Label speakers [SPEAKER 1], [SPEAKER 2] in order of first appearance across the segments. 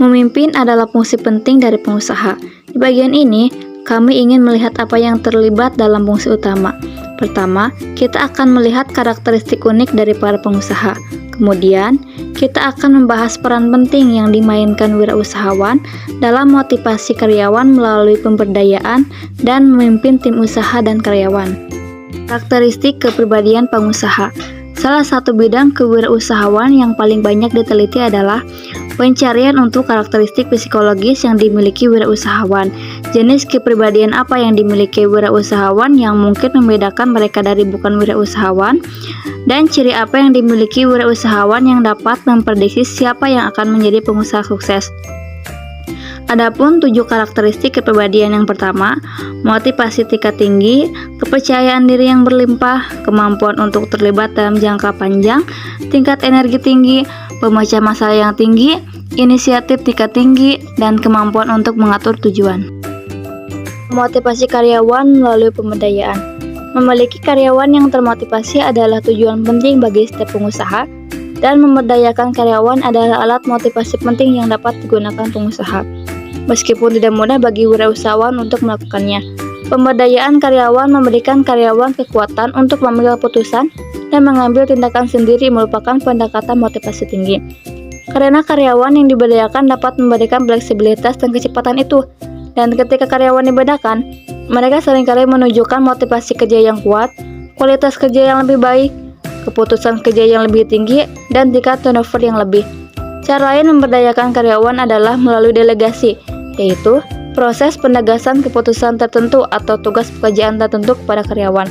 [SPEAKER 1] Memimpin adalah fungsi penting dari pengusaha. Di bagian ini, kami ingin melihat apa yang terlibat dalam fungsi utama. Pertama, kita akan melihat karakteristik unik dari para pengusaha. Kemudian, kita akan membahas peran penting yang dimainkan wirausahawan dalam motivasi karyawan melalui pemberdayaan dan memimpin tim usaha dan karyawan. Karakteristik kepribadian pengusaha. Salah satu bidang kewirausahaan yang paling banyak diteliti adalah pencarian untuk karakteristik psikologis yang dimiliki wirausahawan. Jenis kepribadian apa yang dimiliki wirausahawan yang mungkin membedakan mereka dari bukan wirausahawan, dan ciri apa yang dimiliki wirausahawan yang dapat memprediksi siapa yang akan menjadi pengusaha sukses. Adapun 7 karakteristik kepribadian yang pertama, motivasi tingkat tinggi, kepercayaan diri yang berlimpah, kemampuan untuk terlibat dalam jangka panjang, tingkat energi tinggi, pemecah masalah yang tinggi, inisiatif tingkat tinggi, dan kemampuan untuk mengatur tujuan. Motivasi karyawan melalui pemberdayaan. Memiliki karyawan yang termotivasi adalah tujuan penting bagi setiap pengusaha, dan memberdayakan karyawan adalah alat motivasi penting yang dapat digunakan pengusaha. Meskipun tidak mudah bagi wirausahawan untuk melakukannya, pemberdayaan karyawan memberikan karyawan kekuatan untuk mengambil keputusan dan mengambil tindakan sendiri merupakan pendekatan motivasi tinggi. Karena karyawan yang diberdayakan dapat memberikan fleksibilitas dan kecepatan itu, dan ketika karyawan diberdayakan, mereka seringkali menunjukkan motivasi kerja yang kuat, kualitas kerja yang lebih baik, keputusan kerja yang lebih tinggi, dan tingkat turnover yang lebih. Cara lain memberdayakan karyawan adalah melalui delegasi, yaitu proses penegasan keputusan tertentu atau tugas pekerjaan tertentu kepada karyawan.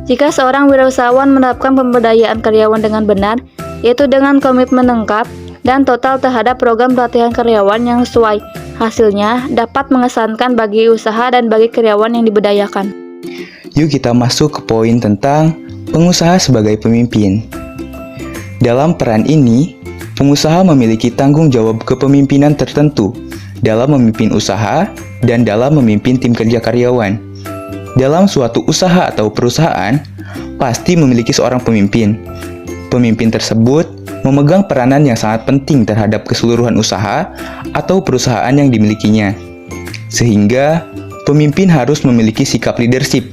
[SPEAKER 1] Jika seorang wirausahawan menerapkan pemberdayaan karyawan dengan benar, yaitu dengan komitmen lengkap dan total terhadap program pelatihan karyawan yang sesuai, hasilnya dapat mengesankan bagi usaha dan bagi karyawan yang diberdayakan.
[SPEAKER 2] Yuk kita masuk ke poin tentang pengusaha sebagai pemimpin. Dalam peran ini, pengusaha memiliki tanggung jawab kepemimpinan tertentu dalam memimpin usaha dan dalam memimpin tim kerja karyawan. Dalam suatu usaha atau perusahaan, pasti memiliki seorang pemimpin. Pemimpin tersebut memegang peranan yang sangat penting terhadap keseluruhan usaha atau perusahaan yang dimilikinya. Sehingga, pemimpin harus memiliki sikap leadership.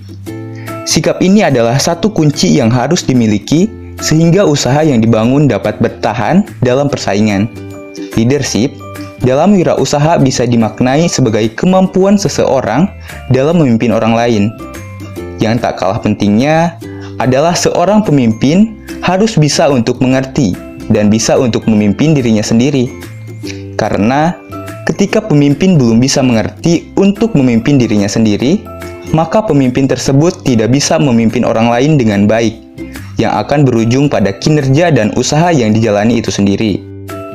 [SPEAKER 2] Sikap ini adalah satu kunci yang harus dimiliki sehingga usaha yang dibangun dapat bertahan dalam persaingan. Leadership dalam wirausaha bisa dimaknai sebagai kemampuan seseorang dalam memimpin orang lain. Yang tak kalah pentingnya adalah seorang pemimpin harus bisa untuk mengerti dan bisa untuk memimpin dirinya sendiri. Karena ketika pemimpin belum bisa mengerti untuk memimpin dirinya sendiri, maka pemimpin tersebut tidak bisa memimpin orang lain dengan baik, yang akan berujung pada kinerja dan usaha yang dijalani itu sendiri.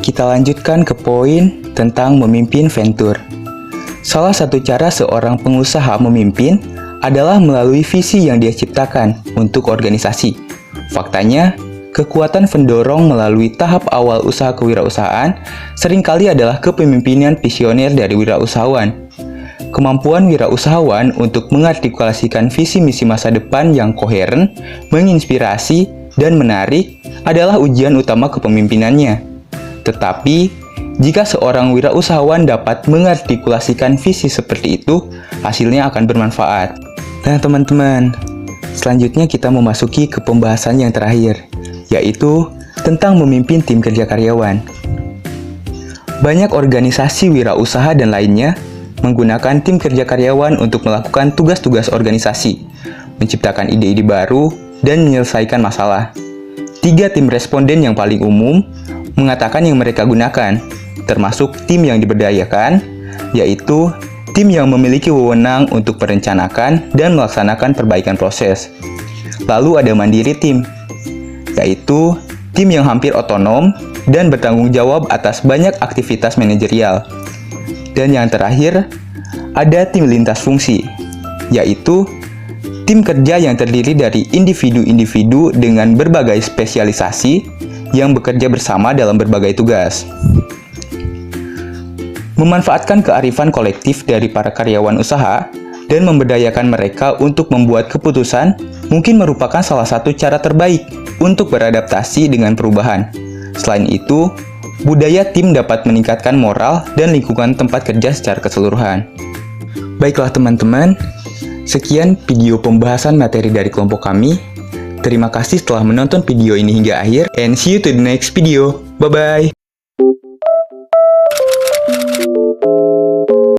[SPEAKER 2] Kita lanjutkan ke poin tentang memimpin venture. Salah satu cara seorang pengusaha memimpin adalah melalui visi yang dia ciptakan untuk organisasi. Faktanya, kekuatan pendorong melalui tahap awal usaha kewirausahaan seringkali adalah kepemimpinan visioner dari wirausahawan. Kemampuan wirausahawan untuk mengartikulasikan visi misi masa depan yang koheren, menginspirasi, dan menarik adalah ujian utama kepemimpinannya. Tetapi, jika seorang wirausahawan dapat mengartikulasikan visi seperti itu, hasilnya akan bermanfaat. Nah teman-teman, selanjutnya kita memasuki ke pembahasan yang terakhir, yaitu tentang memimpin tim kerja karyawan. Banyak organisasi wirausaha dan lainnya menggunakan tim kerja karyawan untuk melakukan tugas-tugas organisasi, menciptakan ide-ide baru, dan menyelesaikan masalah. 3 tim responden yang paling umum mengatakan yang mereka gunakan, termasuk tim yang diberdayakan, yaitu tim yang memiliki wewenang untuk merencanakan dan melaksanakan perbaikan proses. Lalu ada mandiri tim, yaitu tim yang hampir otonom dan bertanggung jawab atas banyak aktivitas manajerial. Dan yang terakhir, ada tim lintas fungsi, yaitu tim kerja yang terdiri dari individu-individu dengan berbagai spesialisasi yang bekerja bersama dalam berbagai tugas. Memanfaatkan kearifan kolektif dari para karyawan usaha dan memberdayakan mereka untuk membuat keputusan mungkin merupakan salah satu cara terbaik untuk beradaptasi dengan perubahan. Selain itu, budaya tim dapat meningkatkan moral dan lingkungan tempat kerja secara keseluruhan. Baiklah teman-teman, sekian video pembahasan materi dari kelompok kami. Terima kasih telah menonton video ini hingga akhir, and see you to the next video. Bye-bye!